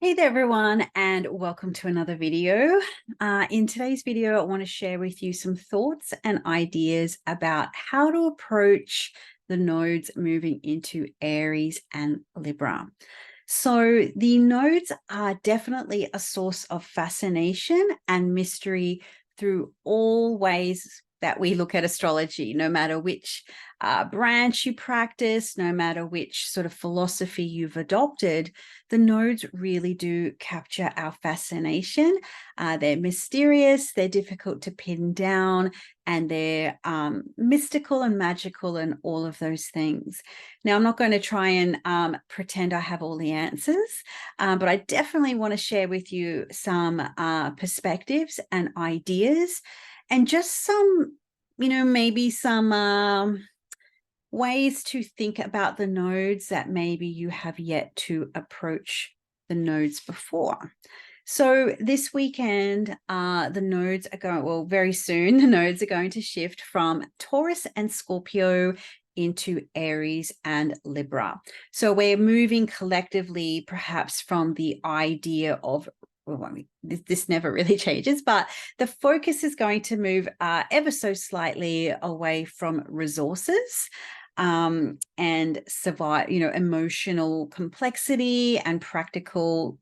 Hey there everyone, and welcome to another video. In today's video, I want to share with you some thoughts and ideas about how to approach the nodes moving into Aries and Libra. So the nodes are definitely a source of fascination and mystery through all ways that we look at astrology, no matter which branch you practice, no matter which sort of philosophy you've adopted. The nodes really do capture our fascination. They're mysterious, they're difficult to pin down, and they're mystical and magical and all of those things. Now, I'm not going to try and pretend I have all the answers, but I definitely want to share with you some perspectives and ideas and just some, maybe some ways to think about the nodes that maybe you have yet to approach the nodes before. So this weekend, the nodes are going, well, very soon, the nodes are going to shift from Taurus and Scorpio into Aries and Libra. So we're moving collectively, perhaps from the idea of, well, I mean, this never really changes, but the focus is going to move ever so slightly away from resources and survive, emotional complexity and practical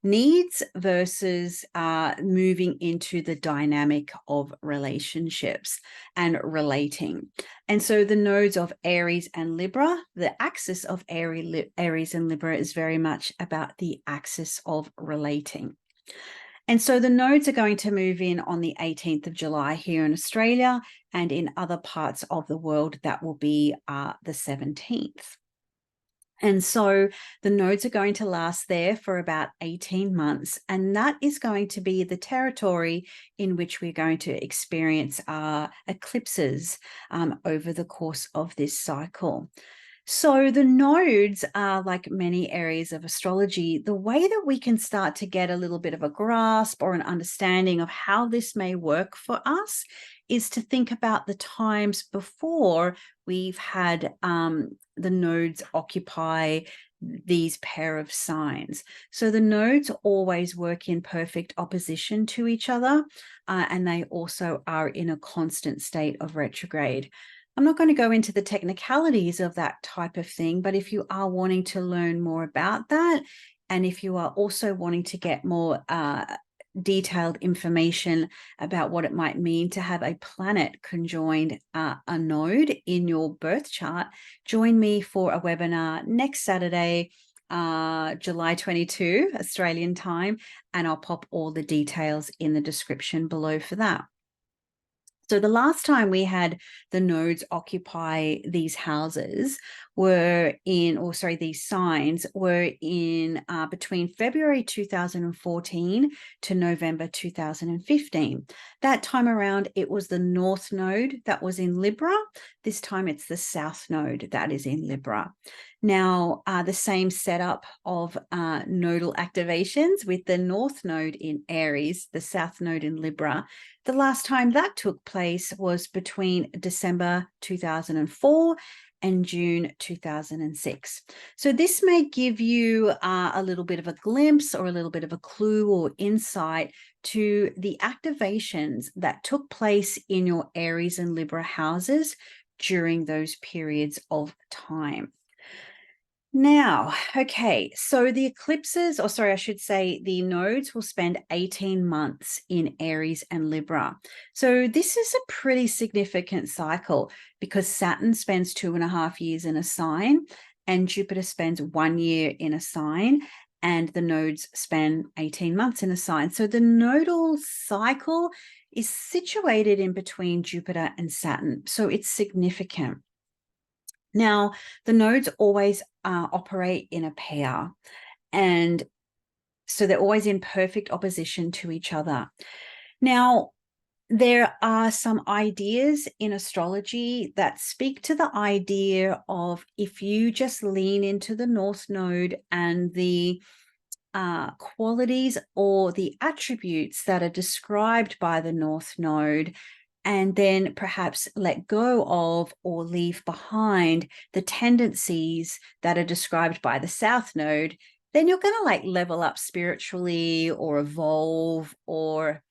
needs versus moving into the dynamic of relationships and relating. And so the nodes of Aries and Libra, the axis of Aries and Libra is very much about the axis of relating. And so the nodes are going to move in on the 18th of July here in Australia, and in other parts of the world that will be the 17th. And so the nodes are going to last there for about 18 months. And that is going to be the territory in which we're going to experience eclipses over the course of this cycle. So the nodes are, like many areas of astrology, the way that we can start to get a little bit of a grasp or an understanding of how this may work for us is to think about the times before we've had the nodes occupy these pair of signs. So the nodes always work in perfect opposition to each other, and they also are in a constant state of retrograde. I'm not going to go into the technicalities of that type of thing, but if you are wanting to learn more about that, and if you are also wanting to get more detailed information about what it might mean to have a planet conjoined a node in your birth chart, join me for a webinar next Saturday, July 22, Australian time, and I'll pop all the details in the description below for that. So the last time we had the nodes occupy these houses these signs were in between February 2014 to November 2015. That time around, it was the North node that was in Libra. This time it's the South node that is in Libra. Now, the same setup of nodal activations with the North node in Aries, the South node in Libra. The last time that took place was between December 2004 and June 2006. So this may give you a little bit of a glimpse or a little bit of a clue or insight to the activations that took place in your Aries and Libra houses during those periods of time. Now, okay, so the eclipses, or sorry, I should say the nodes will spend 18 months in Aries and Libra. So this is a pretty significant cycle because Saturn spends 2.5 years in a sign and Jupiter spends 1 year in a sign, and the nodes spend 18 months in a sign. So the nodal cycle is situated in between Jupiter and Saturn. So it's significant. Now, the nodes always operate in a pair, and so they're always in perfect opposition to each other. Now, there are some ideas in astrology that speak to the idea of if you just lean into the North node and the qualities or the attributes that are described by the North node, and then perhaps let go of or leave behind the tendencies that are described by the South node, then you're going to like level up spiritually or evolve, or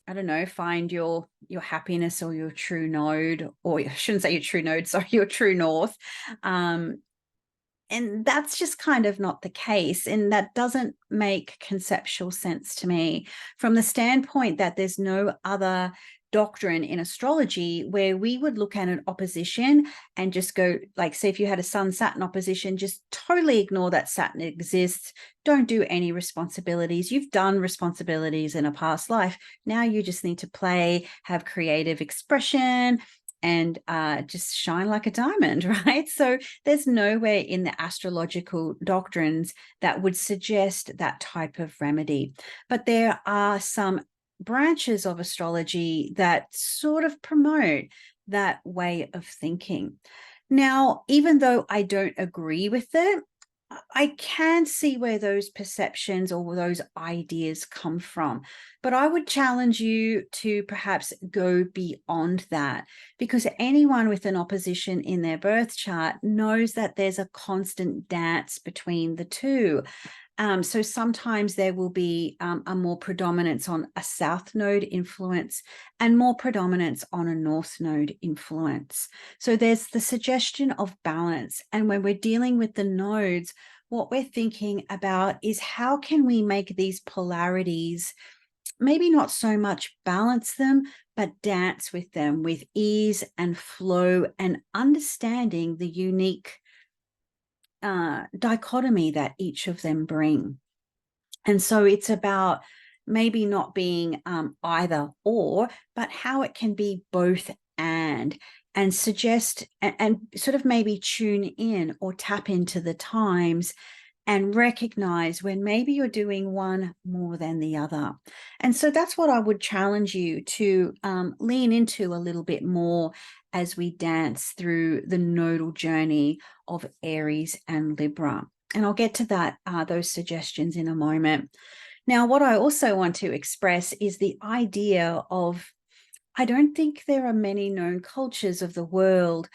I don't know, find your happiness or your true node, or I shouldn't say your true node, sorry, your true north. And that's just kind of not the case. And that doesn't make conceptual sense to me from the standpoint that there's no other doctrine in astrology where we would look at an opposition and just go, like, say if you had a Sun Saturn opposition, just totally ignore that Saturn exists. Don't do any responsibilities. You've done responsibilities in a past life. Now you just need to play, have creative expression, and just shine like a diamond, right? So there's nowhere in the astrological doctrines that would suggest that type of remedy. But there are some branches of astrology that sort of promote that way of thinking. Now, even though I don't agree with it, I can see where those perceptions or those ideas come from. But I would challenge you to perhaps go beyond that, because anyone with an opposition in their birth chart knows that there's a constant dance between the two. So sometimes there will be a more predominance on a south node influence and more predominance on a north node influence. So there's the suggestion of balance. And when we're dealing with the nodes, what we're thinking about is how can we make these polarities, maybe not so much balance them, but dance with them with ease and flow, and understanding the unique dichotomy that each of them bring. And so it's about maybe not being either or, but how it can be both and suggest and sort of maybe tune in or tap into the times and recognize when maybe you're doing one more than the other. And so that's what I would challenge you to lean into a little bit more as we dance through the nodal journey of Aries and Libra. And I'll get to that, those suggestions in a moment. Now, what I also want to express is the idea of, I don't think there are many known cultures of the world,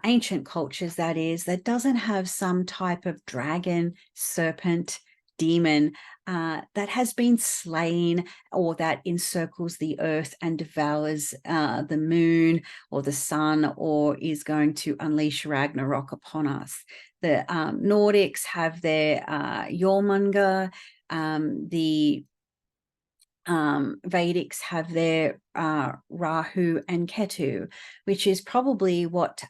ancient cultures that is, that doesn't have some type of dragon, serpent, demon that has been slain, or that encircles the earth and devours the moon or the sun, or is going to unleash Ragnarok upon us. The Nordics have their Jormungandr, the Vedics have their Rahu and Ketu, which is probably what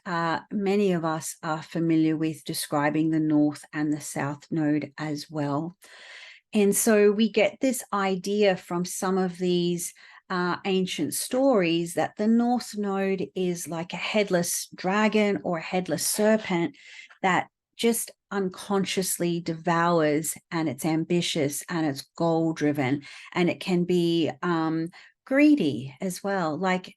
many of us are familiar with, describing the north and the south node as well. And so we get this idea from some of these ancient stories that the north node is like a headless dragon or a headless serpent that just unconsciously devours, and it's ambitious and it's goal driven, and it can be greedy as well, like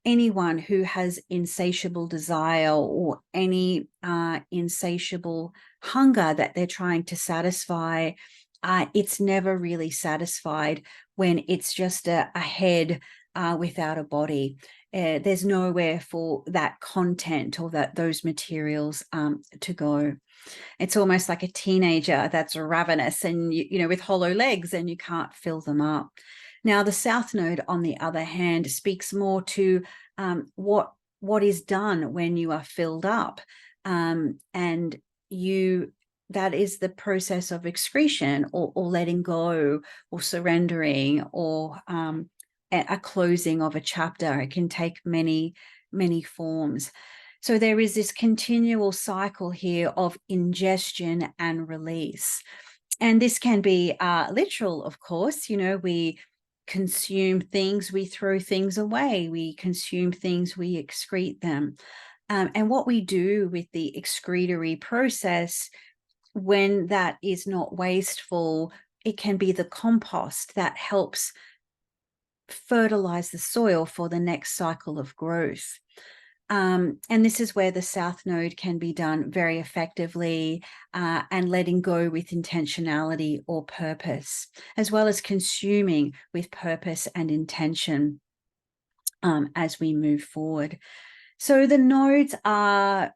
anyone who has insatiable desire or any insatiable hunger that they're trying to satisfy, it's never really satisfied when it's just a head without a body. There's nowhere for that content or those materials to go. It's almost like a teenager that's ravenous and you know, with hollow legs, and you can't fill them up. Now, the South Node, on the other hand, speaks more to what is done when you are filled up, and that is the process of excretion, or letting go, or surrendering, or a closing of a chapter. It can take many, many forms. So there is this continual cycle here of ingestion and release. And this can be literal, of course. You know, we consume things, we throw things away, we consume things, we excrete them. And what we do with the excretory process, when that is not wasteful, it can be the compost that helps fertilize the soil for the next cycle of growth. And this is where the South Node can be done very effectively, and letting go with intentionality or purpose, as well as consuming with purpose and intention as we move forward. So the nodes are,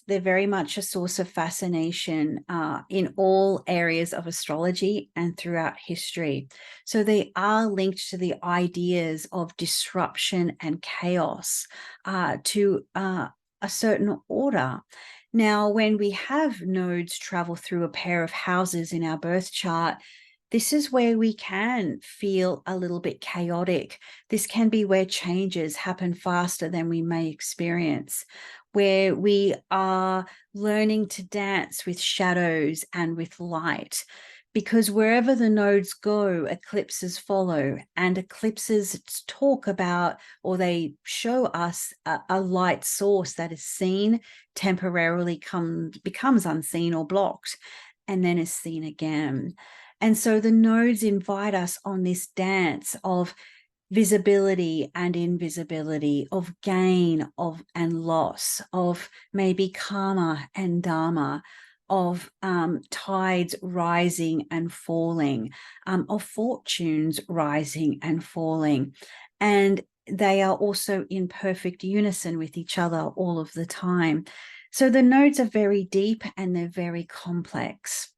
they're very much a source of fascination in all areas of astrology and throughout history. So they are linked to the ideas of disruption and chaos, to a certain order. Now, when we have nodes travel through a pair of houses in our birth chart, this is where we can feel a little bit chaotic. This can be where changes happen faster than we may experience, where we are learning to dance with shadows and with light. Because wherever the nodes go, eclipses follow, and eclipses talk about, or they show us a light source that is seen, temporarily becomes unseen or blocked, and then is seen again. And so the nodes invite us on this dance of visibility and invisibility, of gain and loss, of maybe karma and dharma, of tides rising and falling, of fortunes rising and falling. And they are also in perfect unison with each other all of the time. So the nodes are very deep and they're very complex.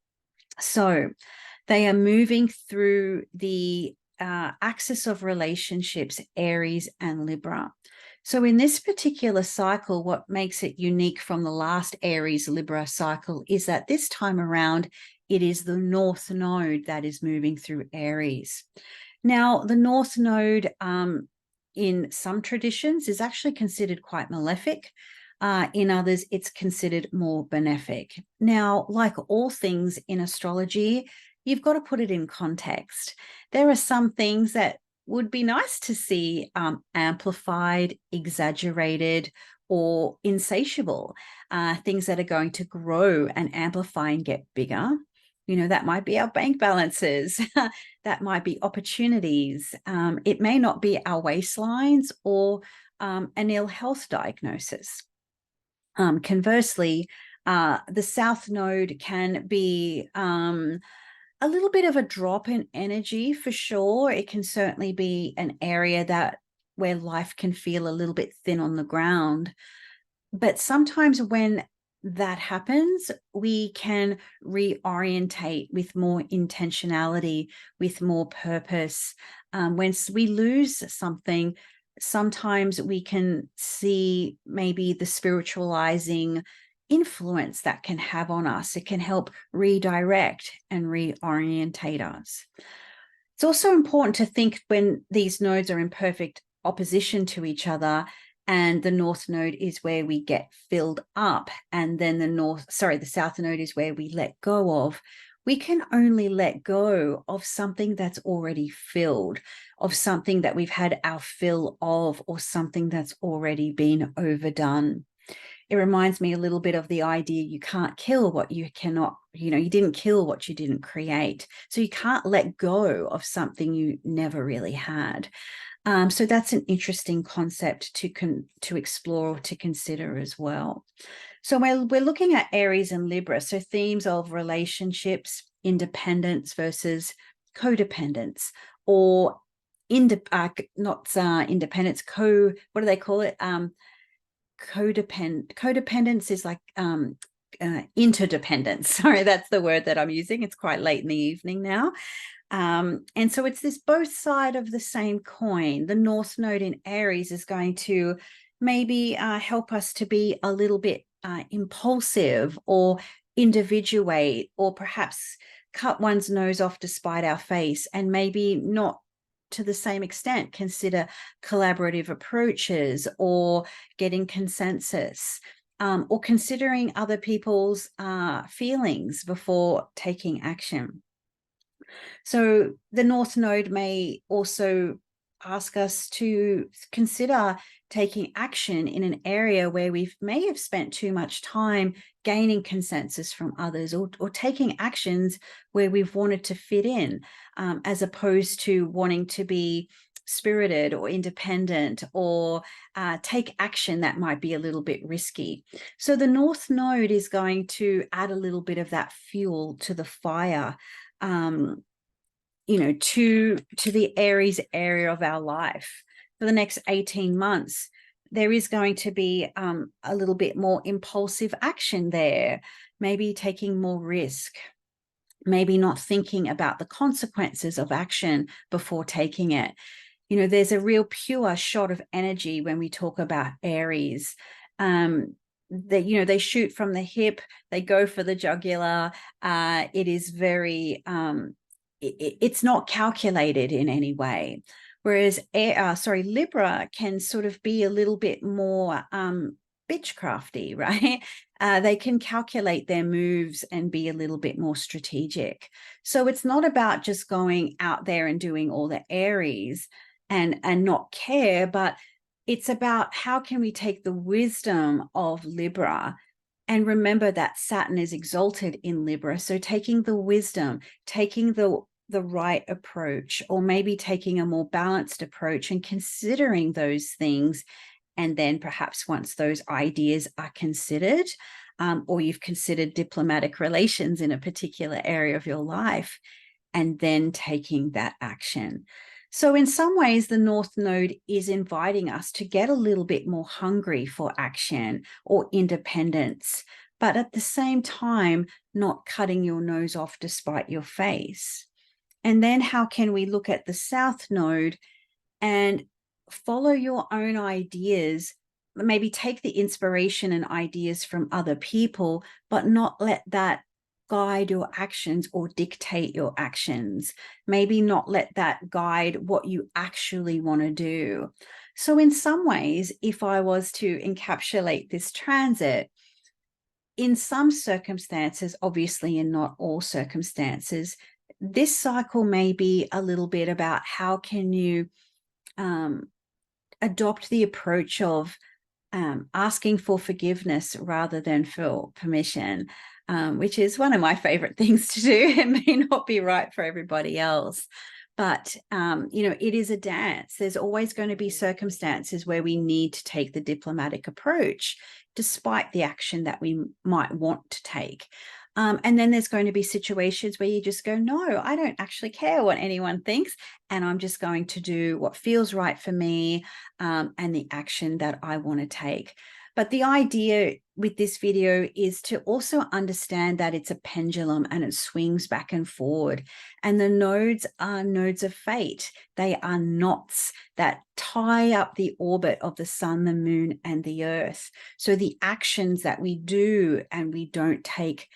So they are moving through the axis of relationships, Aries and Libra. So in this particular cycle, what makes it unique from the last Aries Libra cycle is that this time around, it is the North Node that is moving through Aries. Now, the North Node, in some traditions, is actually considered quite malefic. In others, it's considered more benefic. Now, like all things in astrology, you've got to put it in context. There are some things that would be nice to see amplified, exaggerated, or insatiable, things that are going to grow and amplify and get bigger. That might be our bank balances. That might be opportunities. It may not be our waistlines or an ill health diagnosis. Conversely, the South Node can be a little bit of a drop in energy for sure. It can certainly be an area where life can feel a little bit thin on the ground. But sometimes when that happens, we can reorientate with more intentionality, with more purpose. When we lose something, sometimes we can see maybe the spiritualizing influence that can have on us. It can help redirect and reorientate us. It's also important to think when these nodes are in perfect opposition to each other, and the North Node is where we get filled up, and then the South Node is where we let go of. We can only let go of something that's already filled, of something that we've had our fill of, or something that's already been overdone. It reminds me a little bit of the idea you can't kill what you cannot, you didn't kill what you didn't create. So you can't let go of something you never really had. So that's an interesting concept to explore or to consider as well. So we're looking at Aries and Libra, so themes of relationships, independence versus codependence, or independence, what do they call it? Codependence is like interdependence. Sorry, that's the word that I'm using. It's quite late in the evening now. And so it's this both side of the same coin. The North Node in Aries is going to maybe help us to be a little bit impulsive or individuate, or perhaps cut one's nose off to spite our face, and maybe not to the same extent consider collaborative approaches or getting consensus, or considering other people's feelings before taking action. So the North Node may also ask us to consider taking action in an area where we may have spent too much time gaining consensus from others, or taking actions where we've wanted to fit in, as opposed to wanting to be spirited or independent, or take action that might be a little bit risky. So the North Node is going to add a little bit of that fuel to the fire, to the Aries area of our life for the next 18 months. there is going to be a little bit more impulsive action there, maybe taking more risk, maybe not thinking about the consequences of action before taking it. You know, there's a real pure shot of energy when we talk about Aries. That, you know, they shoot from the hip, they go for the jugular. It is very, it's not calculated in any way. Whereas, Libra can sort of be a little bit more bitchcrafty, right? They can calculate their moves and be a little bit more strategic. So it's not about just going out there and doing all the Aries and not care, but it's about how can we take the wisdom of Libra and remember that Saturn is exalted in Libra. So taking the wisdom, taking the right approach, or maybe taking a more balanced approach and considering those things. And then perhaps once those ideas are considered, or you've considered diplomatic relations in a particular area of your life, and then taking that action. So in some ways, the North Node is inviting us to get a little bit more hungry for action or independence, but at the same time, not cutting your nose off to spite your face. And then how can we look at the South Node and follow your own ideas, maybe take the inspiration and ideas from other people, but not let that guide your actions or dictate your actions. Maybe not let that guide what you actually want to do. So in some ways, if I was to encapsulate this transit, in some circumstances, obviously in not all circumstances, this cycle may be a little bit about how can you adopt the approach of asking for forgiveness rather than for permission, which is one of my favorite things to do. It may not be right for everybody else, but you know, it is a dance. There's always going to be circumstances where we need to take the diplomatic approach, despite the action that we might want to take. And then there's going to be situations where you just go, no, I don't actually care what anyone thinks. And I'm just going to do what feels right for me, and the action that I want to take. But the idea with this video is to also understand that it's a pendulum and it swings back and forward. And the nodes are nodes of fate. They are knots that tie up the orbit of the sun, the moon, and the earth. So the actions that we do and we don't take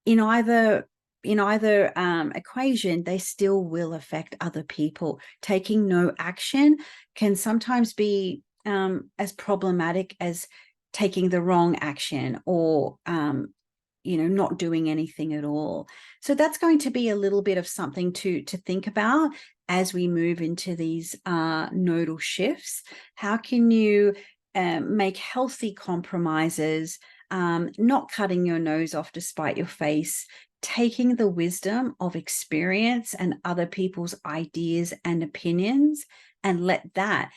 in either equation, they still will affect other people. Taking no action can sometimes be as problematic as taking the wrong action, or you know, not doing anything at all. So that's going to be a little bit of something to think about as we move into these nodal shifts. How can you make healthy compromises, not cutting your nose off to spite your face, taking the wisdom of experience and other people's ideas and opinions, and let that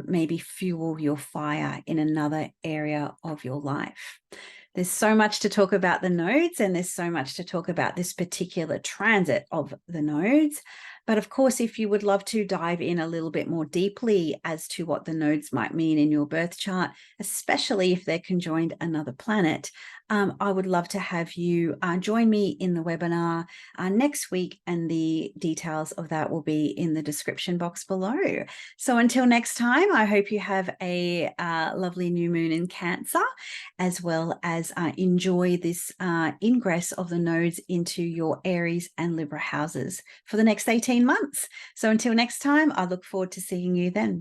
maybe fuel your fire in another area of your life. There's so much to talk about the nodes, and there's so much to talk about this particular transit of the nodes. But of course, if you would love to dive in a little bit more deeply as to what the nodes might mean in your birth chart, especially if they're conjoined another planet, I would love to have you join me in the webinar next week, and the details of that will be in the description box below. So until next time, I hope you have a lovely new moon in Cancer, as well as enjoy this ingress of the nodes into your Aries and Libra houses for the next 18 months. So until next time, I look forward to seeing you then.